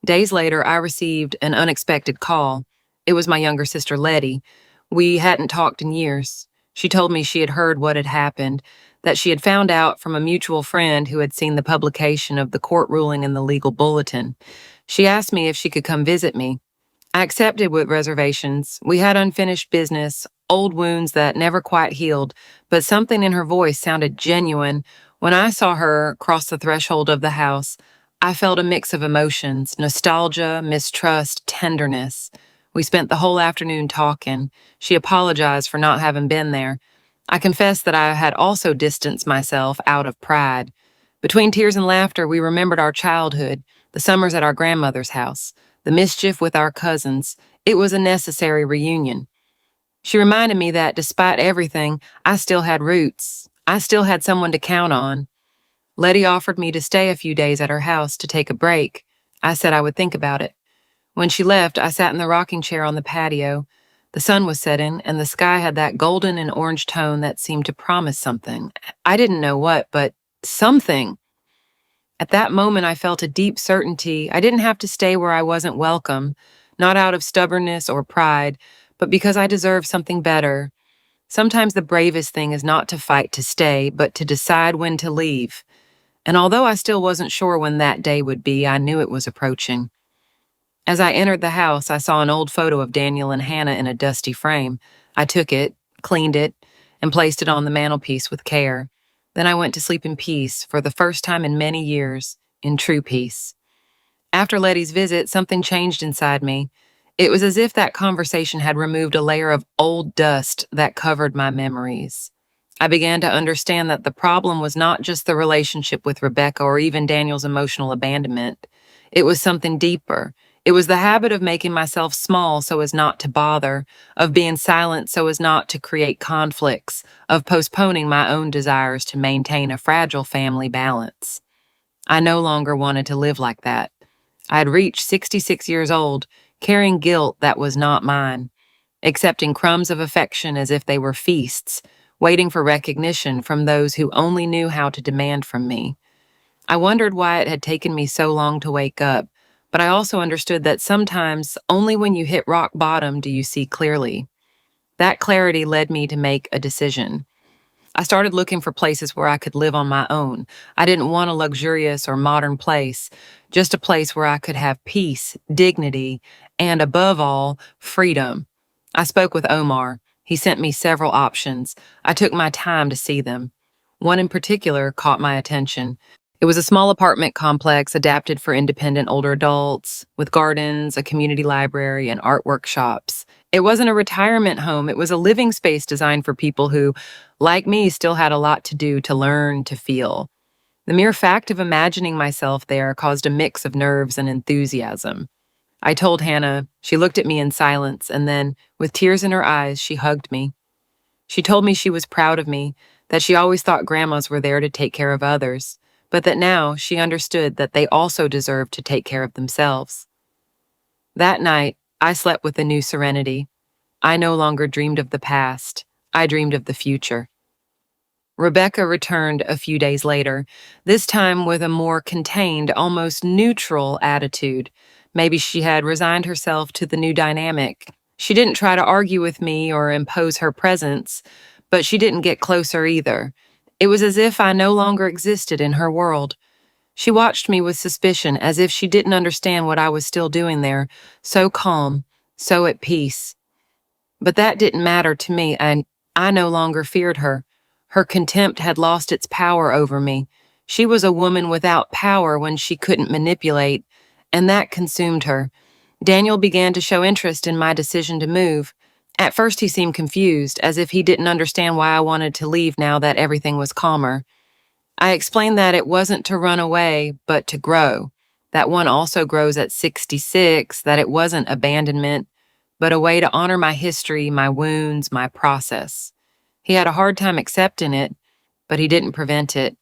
A: Days later, I received an unexpected call. It was my younger sister, Letty. We hadn't talked in years. She told me she had heard what had happened, that she had found out from a mutual friend who had seen the publication of the court ruling in the legal bulletin. She asked me if she could come visit me. I accepted with reservations. We had unfinished business, old wounds that never quite healed, but something in her voice sounded genuine. When I saw her cross the threshold of the house, I felt a mix of emotions: nostalgia, mistrust, tenderness. We spent the whole afternoon talking. She apologized for not having been there. I confessed that I had also distanced myself out of pride. Between tears and laughter, we remembered our childhood, the summers at our grandmother's house, the mischief with our cousins. It was a necessary reunion. She reminded me that despite everything, I still had roots. I still had someone to count on. Letty offered me to stay a few days at her house to take a break. I said I would think about it. When she left, I sat in the rocking chair on the patio. The sun was setting, and the sky had that golden and orange tone that seemed to promise something. I didn't know what, but something. At that moment, I felt a deep certainty. I didn't have to stay where I wasn't welcome, not out of stubbornness or pride, but because I deserved something better. Sometimes the bravest thing is not to fight to stay, but to decide when to leave. And although I still wasn't sure when that day would be, I knew it was approaching. As I entered the house, I saw an old photo of Daniel and Hannah in a dusty frame. I took it, cleaned it, and placed it on the mantelpiece with care. Then I went to sleep in peace, for the first time in many years, in true peace. After Letty's visit, something changed inside me. It was as if that conversation had removed a layer of old dust that covered my memories. I began to understand that the problem was not just the relationship with Rebecca or even Daniel's emotional abandonment. It was something deeper. It was the habit of making myself small so as not to bother, of being silent so as not to create conflicts, of postponing my own desires to maintain a fragile family balance. I no longer wanted to live like that. I had reached 66 years old, carrying guilt that was not mine, accepting crumbs of affection as if they were feasts, waiting for recognition from those who only knew how to demand from me. I wondered why it had taken me so long to wake up, but I also understood that sometimes only when you hit rock bottom do you see clearly. That clarity led me to make a decision. I started looking for places where I could live on my own. I didn't want a luxurious or modern place, just a place where I could have peace, dignity, and above all, freedom. I spoke with Omar. He sent me several options. I took my time to see them. One in particular caught my attention. It was a small apartment complex adapted for independent older adults, with gardens, a community library, and art workshops. It wasn't a retirement home. It was a living space designed for people who, like me, still had a lot to do, to learn, to feel. The mere fact of imagining myself there caused a mix of nerves and enthusiasm. I told Hannah. She looked at me in silence, and then, with tears in her eyes, she hugged me. She told me she was proud of me, that she always thought grandmas were there to take care of others, but that now she understood that they also deserved to take care of themselves. That night, I slept with a new serenity. I no longer dreamed of the past. I dreamed of the future. Rebecca returned a few days later, this time with a more contained, almost neutral attitude. Maybe she had resigned herself to the new dynamic. She didn't try to argue with me or impose her presence, but she didn't get closer either. It was as if I no longer existed in her world. She watched me with suspicion, as if she didn't understand what I was still doing there, so calm, so at peace. But that didn't matter to me, and I no longer feared her. Her contempt had lost its power over me. She was a woman without power when she couldn't manipulate, and that consumed her. Daniel began to show interest in my decision to move. At first he seemed confused, as if he didn't understand why I wanted to leave now that everything was calmer. I explained that it wasn't to run away, but to grow. That one also grows at 66, that it wasn't abandonment, but a way to honor my history, my wounds, my process. He had a hard time accepting it, but he didn't prevent it.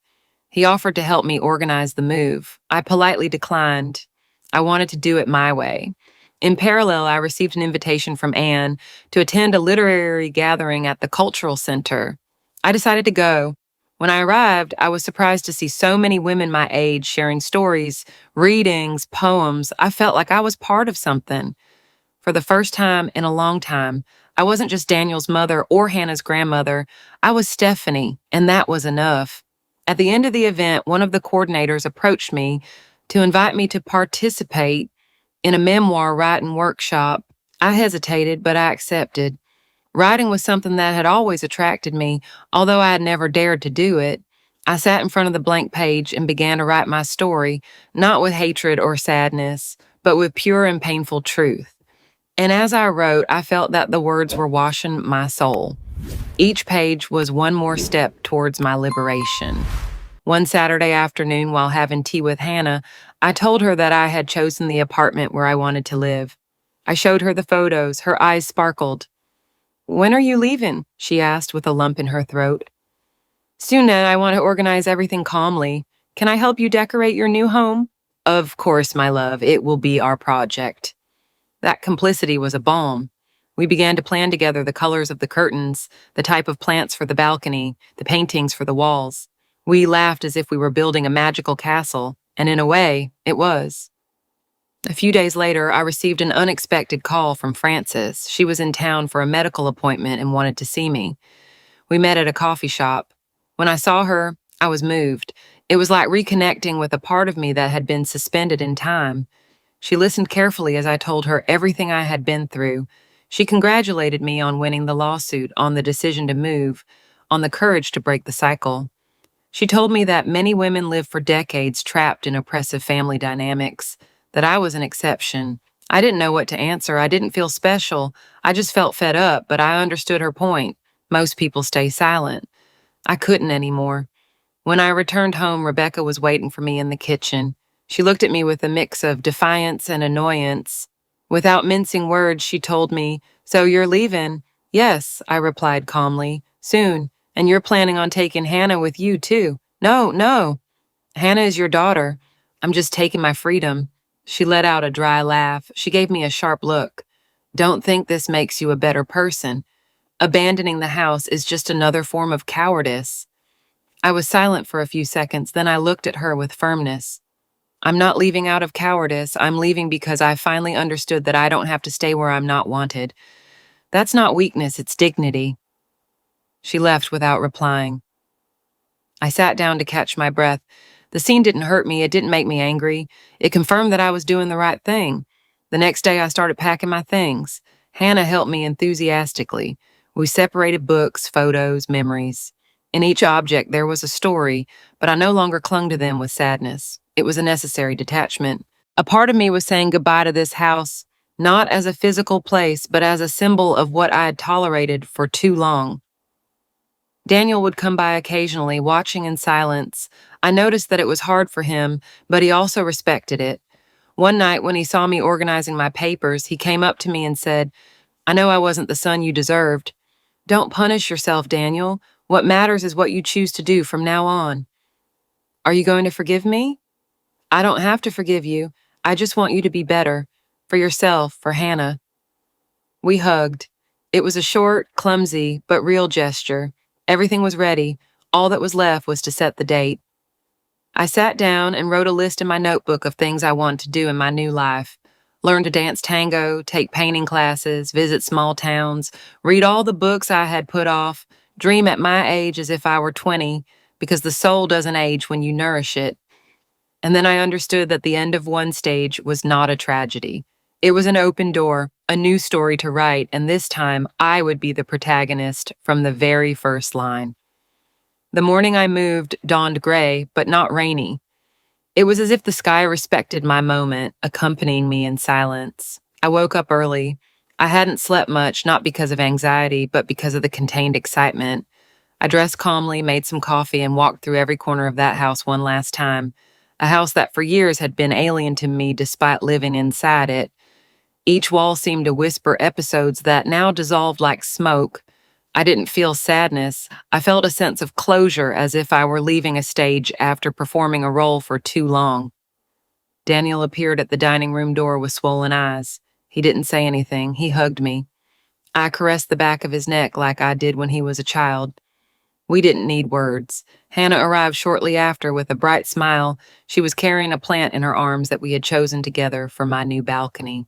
A: He offered to help me organize the move. I politely declined. I wanted to do it my way. In parallel, I received an invitation from Anne to attend a literary gathering at the Cultural Center. I decided to go. When I arrived, I was surprised to see so many women my age sharing stories, readings, poems. I felt like I was part of something. For the first time in a long time, I wasn't just Daniel's mother or Hannah's grandmother. I was Stephanie, and that was enough. At the end of the event, one of the coordinators approached me to invite me to participate in a memoir writing workshop. I hesitated, but I accepted. Writing was something that had always attracted me, although I had never dared to do it. I sat in front of the blank page and began to write my story, not with hatred or sadness, but with pure and painful truth. And as I wrote, I felt that the words were washing my soul. Each page was one more step towards my liberation. One Saturday afternoon, while having tea with Hannah, I told her that I had chosen the apartment where I wanted to live. I showed her the photos. Her eyes sparkled. "When are you leaving?" she asked with a lump in her throat. "Soon, Ned. I want to organize everything calmly. Can I help you decorate your new home?" "Of course, my love. It will be our project." That complicity was a balm. We began to plan together the colors of the curtains, the type of plants for the balcony, the paintings for the walls. We laughed as if we were building a magical castle, and in a way, it was. A few days later, I received an unexpected call from Frances. She was in town for a medical appointment and wanted to see me. We met at a coffee shop. When I saw her, I was moved. It was like reconnecting with a part of me that had been suspended in time. She listened carefully as I told her everything I had been through. She congratulated me on winning the lawsuit, on the decision to move, on the courage to break the cycle. She told me that many women live for decades trapped in oppressive family dynamics, that I was an exception. I didn't know what to answer. I didn't feel special. I just felt fed up, but I understood her point. Most people stay silent. I couldn't anymore. When I returned home, Rebecca was waiting for me in the kitchen. She looked at me with a mix of defiance and annoyance. Without mincing words, she told me, "So you're leaving?" "Yes," I replied calmly. "Soon. And you're planning on taking Hannah with you, too." "No, no. Hannah is your daughter. I'm just taking my freedom." She let out a dry laugh. She gave me a sharp look. "Don't think this makes you a better person. Abandoning the house is just another form of cowardice." I was silent for a few seconds, then I looked at her with firmness. "I'm not leaving out of cowardice. I'm leaving because I finally understood that I don't have to stay where I'm not wanted. That's not weakness, it's dignity." She left without replying. I sat down to catch my breath. The scene didn't hurt me. It didn't make me angry. It confirmed that I was doing the right thing. The next day, I started packing my things. Hannah helped me enthusiastically. We separated books, photos, memories. In each object, there was a story, but I no longer clung to them with sadness. It was a necessary detachment. A part of me was saying goodbye to this house, not as a physical place, but as a symbol of what I had tolerated for too long. Daniel would come by occasionally, watching in silence. I noticed that it was hard for him, but he also respected it. One night, when he saw me organizing my papers, he came up to me and said, "I know I wasn't the son you deserved. Don't punish yourself, Daniel. What matters is what you choose to do from now on." "Are you going to forgive me?" "I don't have to forgive you. I just want you to be better. For yourself, for Hannah." We hugged. It was a short, clumsy, but real gesture. Everything was ready. All that was left was to set the date. I sat down and wrote a list in my notebook of things I wanted to do in my new life. Learn to dance tango, take painting classes, visit small towns, read all the books I had put off, dream at my age as if I were 20, because the soul doesn't age when you nourish it. And then I understood that the end of one stage was not a tragedy. It was an open door, a new story to write, and this time I would be the protagonist from the very first line. The morning I moved dawned gray, but not rainy. It was as if the sky respected my moment, accompanying me in silence. I woke up early. I hadn't slept much, not because of anxiety, but because of the contained excitement. I dressed calmly, made some coffee, and walked through every corner of that house one last time. A house that for years had been alien to me despite living inside it. Each wall seemed to whisper episodes that now dissolved like smoke. I didn't feel sadness. I felt a sense of closure, as if I were leaving a stage after performing a role for too long. Daniel appeared at the dining room door with swollen eyes. He didn't say anything. He hugged me. I caressed the back of his neck like I did when he was a child. We didn't need words. Hannah arrived shortly after with a bright smile. She was carrying a plant in her arms that we had chosen together for my new balcony.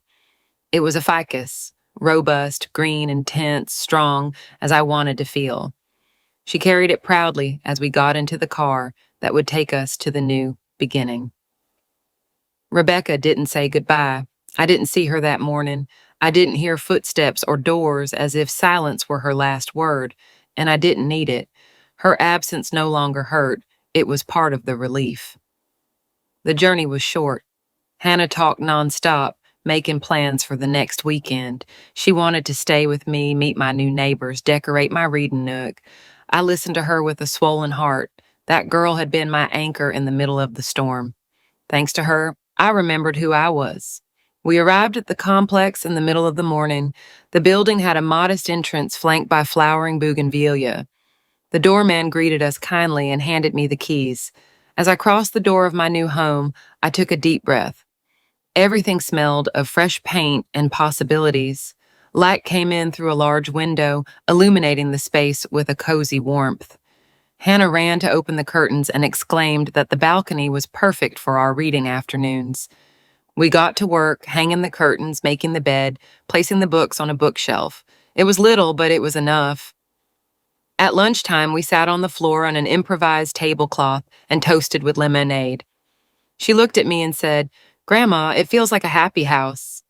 A: It was a ficus, robust, green, intense, strong, as I wanted to feel. She carried it proudly as we got into the car that would take us to the new beginning. Rebecca didn't say goodbye. I didn't see her that morning. I didn't hear footsteps or doors, as if silence were her last word, and I didn't need it. Her absence no longer hurt. It was part of the relief. The journey was short. Hannah talked nonstop, making plans for the next weekend. She wanted to stay with me, meet my new neighbors, decorate my reading nook. I listened to her with a swollen heart. That girl had been my anchor in the middle of the storm. Thanks to her, I remembered who I was. We arrived at the complex in the middle of the morning. The building had a modest entrance flanked by flowering bougainvillea. The doorman greeted us kindly and handed me the keys. As I crossed the door of my new home, I took a deep breath. Everything smelled of fresh paint and possibilities. Light came in through a large window, illuminating the space with a cozy warmth. Hannah ran to open the curtains and exclaimed that the balcony was perfect for our reading afternoons. We got to work, hanging the curtains, making the bed, placing the books on a bookshelf. It was little, but it was enough. At lunchtime, we sat on the floor on an improvised tablecloth and toasted with lemonade. She looked at me and said, "Grandma, it feels like a happy house."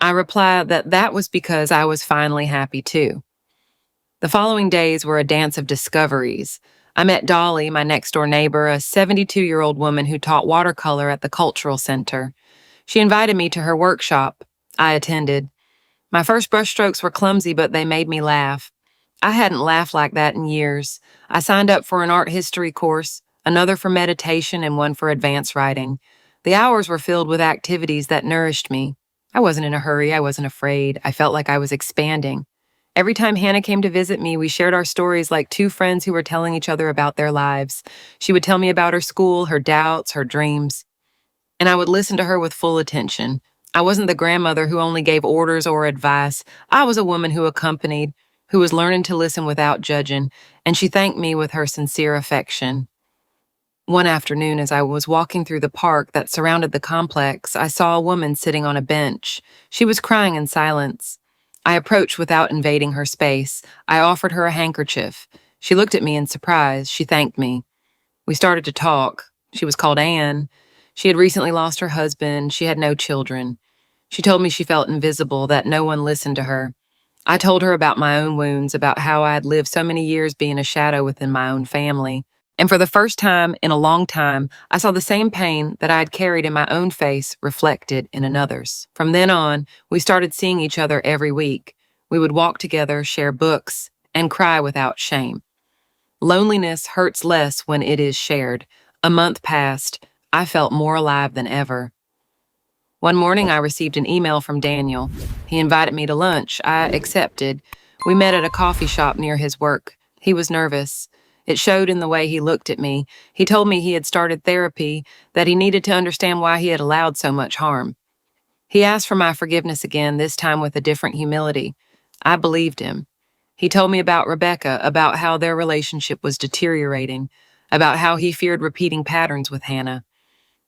A: I replied that that was because I was finally happy too. The following days were a dance of discoveries. I met Dolly, my next-door neighbor, a 72-year-old woman who taught watercolor at the Cultural Center. She invited me to her workshop. I attended. My first brushstrokes were clumsy, but they made me laugh. I hadn't laughed like that in years. I signed up for an art history course, another for meditation, and one for advanced writing. The hours were filled with activities that nourished me. I wasn't in a hurry. I wasn't afraid. I felt like I was expanding. Every time Hannah came to visit me, we shared our stories like two friends who were telling each other about their lives. She would tell me about her school, her doubts, her dreams, and I would listen to her with full attention. I wasn't the grandmother who only gave orders or advice. I was a woman who accompanied, who was learning to listen without judging, and she thanked me with her sincere affection. One afternoon, as I was walking through the park that surrounded the complex, I saw a woman sitting on a bench. She was crying in silence. I approached without invading her space. I offered her a handkerchief. She looked at me in surprise. She thanked me. We started to talk. She was called Anne. She had recently lost her husband. She had no children. She told me she felt invisible, that no one listened to her. I told her about my own wounds, about how I had lived so many years being a shadow within my own family. And for the first time in a long time, I saw the same pain that I had carried in my own face reflected in another's. From then on, we started seeing each other every week. We would walk together, share books, and cry without shame. Loneliness hurts less when it is shared. A month passed. I felt more alive than ever. One morning, I received an email from Daniel. He invited me to lunch. I accepted. We met at a coffee shop near his work. He was nervous. It showed in the way he looked at me. He told me he had started therapy, that he needed to understand why he had allowed so much harm. He asked for my forgiveness again, this time with a different humility. I believed him. He told me about Rebecca, about how their relationship was deteriorating, about how he feared repeating patterns with Hannah.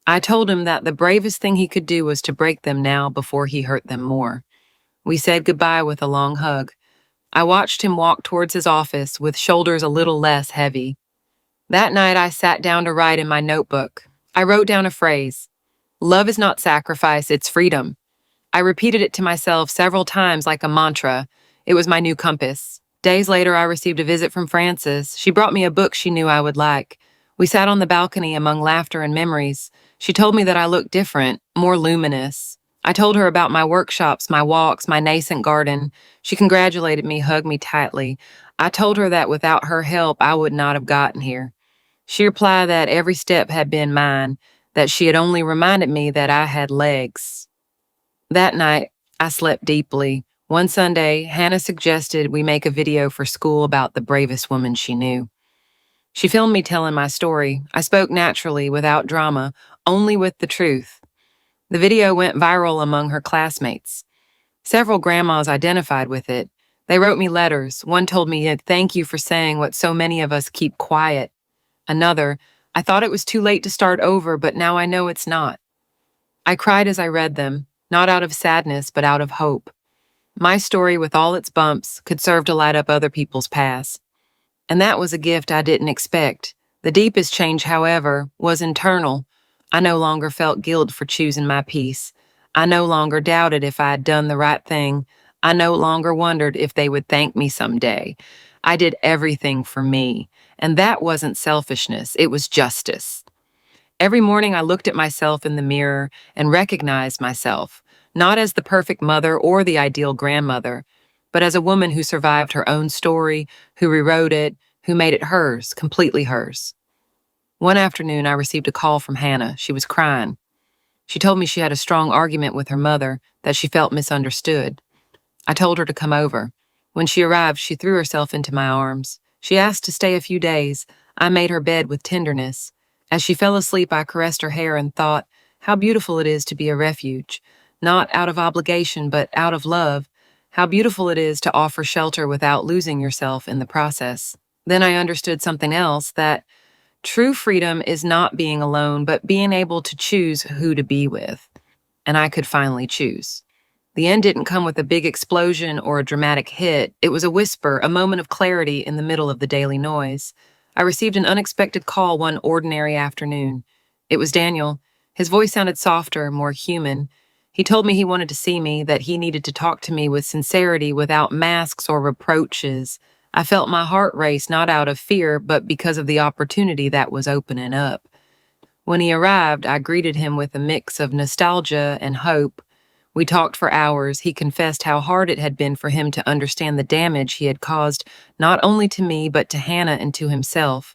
A: I told him that the bravest thing he could do was to break them now before he hurt them more. We said goodbye with a long hug. I watched him walk towards his office with shoulders a little less heavy. That night, I sat down to write in my notebook. I wrote down a phrase: "Love is not sacrifice, it's freedom." I repeated it to myself several times like a mantra. It was my new compass. Days later, I received a visit from Frances. She brought me a book she knew I would like. We sat on the balcony among laughter and memories. She told me that I looked different, more luminous. I told her about my workshops, my walks, my nascent garden. She congratulated me, hugged me tightly. I told her that without her help, I would not have gotten here. She replied that every step had been mine, that she had only reminded me that I had legs. That night, I slept deeply. One Sunday, Hannah suggested we make a video for school about the bravest woman she knew. She filmed me telling my story. I spoke naturally, without drama, only with the truth. The video went viral among her classmates. Several grandmas identified with it. They wrote me letters. One told me, "Thank you for saying what so many of us keep quiet." Another, "I thought it was too late to start over, but now I know it's not." I cried as I read them, not out of sadness, but out of hope. My story, with all its bumps, could serve to light up other people's paths. And that was a gift I didn't expect. The deepest change, however, was internal. I no longer felt guilt for choosing my peace. I no longer doubted if I had done the right thing. I no longer wondered if they would thank me someday. I did everything for me. And that wasn't selfishness, it was justice. Every morning I looked at myself in the mirror and recognized myself, not as the perfect mother or the ideal grandmother, but as a woman who survived her own story, who rewrote it, who made it hers, completely hers. One afternoon, I received a call from Hannah. She was crying. She told me she had a strong argument with her mother, that she felt misunderstood. I told her to come over. When she arrived, she threw herself into my arms. She asked to stay a few days. I made her bed with tenderness. As she fell asleep, I caressed her hair and thought, how beautiful it is to be a refuge, not out of obligation, but out of love. How beautiful it is to offer shelter without losing yourself in the process. Then I understood something else, that true freedom is not being alone, but being able to choose who to be with. And I could finally choose. The end didn't come with a big explosion or a dramatic hit. It was a whisper, a moment of clarity in the middle of the daily noise. I received an unexpected call one ordinary afternoon. It was Daniel. His voice sounded softer, more human. He told me he wanted to see me, that he needed to talk to me with sincerity, without masks or reproaches. I felt my heart race, not out of fear, but because of the opportunity that was opening up. When he arrived, I greeted him with a mix of nostalgia and hope. We talked for hours. He confessed how hard it had been for him to understand the damage he had caused not only to me, but to Hannah and to himself.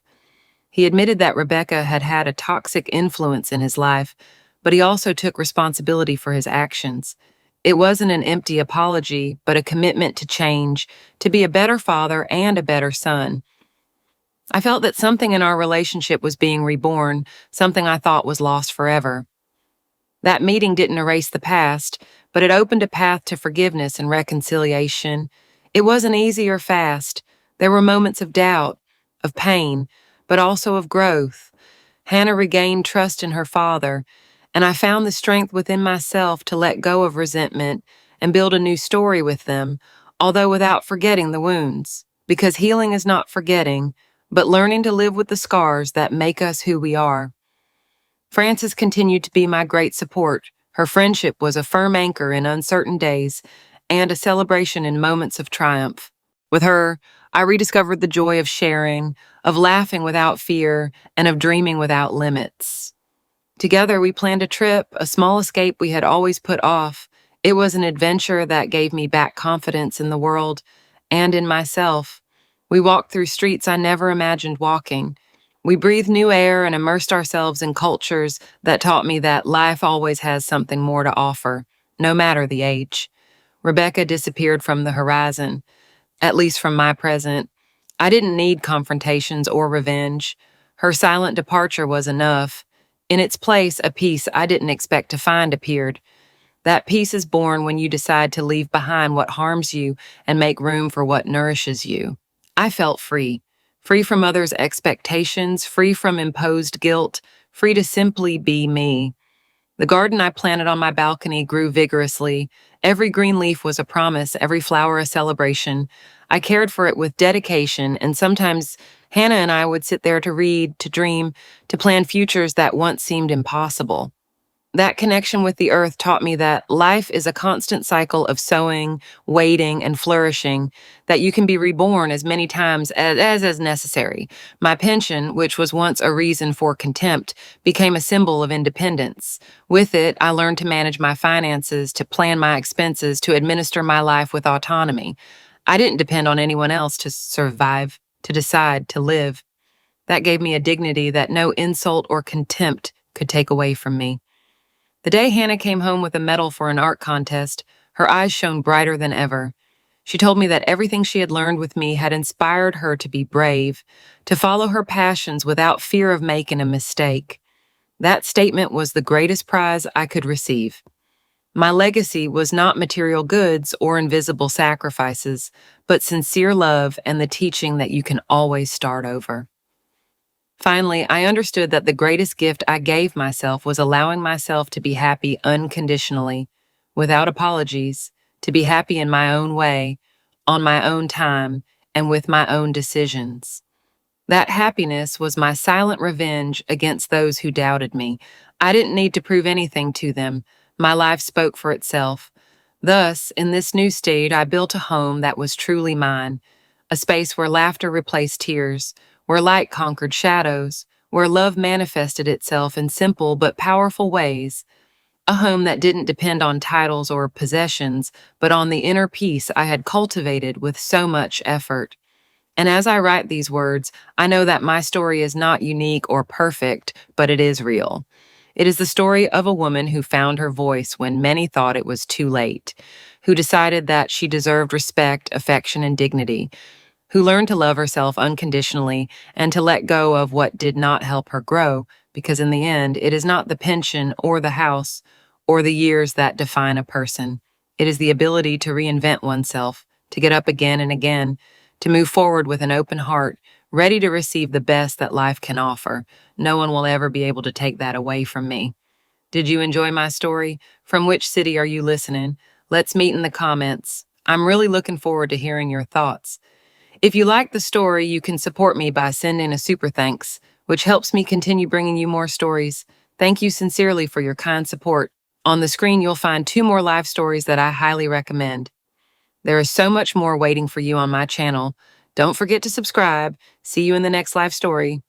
A: He admitted that Rebecca had had a toxic influence in his life, but he also took responsibility for his actions. It wasn't an empty apology, but a commitment to change, to be a better father and a better son. I felt that something in our relationship was being reborn, something I thought was lost forever. That meeting didn't erase the past, but it opened a path to forgiveness and reconciliation. It wasn't easy or fast. There were moments of doubt, of pain, but also of growth. Hannah regained trust in her father, and I found the strength within myself to let go of resentment and build a new story with them, although without forgetting the wounds. Because healing is not forgetting, but learning to live with the scars that make us who we are. Frances continued to be my great support. Her friendship was a firm anchor in uncertain days and a celebration in moments of triumph. With her, I rediscovered the joy of sharing, of laughing without fear, and of dreaming without limits. Together, we planned a trip, a small escape we had always put off. It was an adventure that gave me back confidence in the world and in myself. We walked through streets I never imagined walking. We breathed new air and immersed ourselves in cultures that taught me that life always has something more to offer, no matter the age. Rebecca disappeared from the horizon, at least from my present. I didn't need confrontations or revenge. Her silent departure was enough. In its place, a peace I didn't expect to find appeared. That peace is born when you decide to leave behind what harms you and make room for what nourishes you. I felt free. Free from others' expectations, free from imposed guilt, free to simply be me. The garden I planted on my balcony grew vigorously. Every green leaf was a promise, every flower a celebration. I cared for it with dedication, and sometimes Hannah and I would sit there to read, to dream, to plan futures that once seemed impossible. That connection with the earth taught me that life is a constant cycle of sowing, waiting, and flourishing, that you can be reborn as many times as necessary. My pension, which was once a reason for contempt, became a symbol of independence. With it, I learned to manage my finances, to plan my expenses, to administer my life with autonomy. I didn't depend on anyone else to survive, to decide, to live. That gave me a dignity that no insult or contempt could take away from me. The day Hannah came home with a medal for an art contest, her eyes shone brighter than ever. She told me that everything she had learned with me had inspired her to be brave, to follow her passions without fear of making a mistake. That statement was the greatest prize I could receive. My legacy was not material goods or invisible sacrifices, but sincere love and the teaching that you can always start over. Finally, I understood that the greatest gift I gave myself was allowing myself to be happy unconditionally, without apologies, to be happy in my own way, on my own time, and with my own decisions. That happiness was my silent revenge against those who doubted me. I didn't need to prove anything to them. My life spoke for itself. Thus, in this new state, I built a home that was truly mine, a space where laughter replaced tears, where light conquered shadows, where love manifested itself in simple but powerful ways, a home that didn't depend on titles or possessions, but on the inner peace I had cultivated with so much effort. And as I write these words, I know that my story is not unique or perfect, but it is real. It is the story of a woman who found her voice when many thought it was too late, who decided that she deserved respect, affection, and dignity, who learned to love herself unconditionally and to let go of what did not help her grow, because in the end, it is not the pension or the house or the years that define a person. It is the ability to reinvent oneself, to get up again and again, to move forward with an open heart, ready to receive the best that life can offer. No one will ever be able to take that away from me. Did you enjoy my story? From which city are you listening? Let's meet in the comments. I'm really looking forward to hearing your thoughts. If you like the story, you can support me by sending a super thanks, which helps me continue bringing you more stories. Thank you sincerely for your kind support. On the screen, you'll find 2 more live stories that I highly recommend. There is so much more waiting for you on my channel. Don't forget to subscribe. See you in the next live story.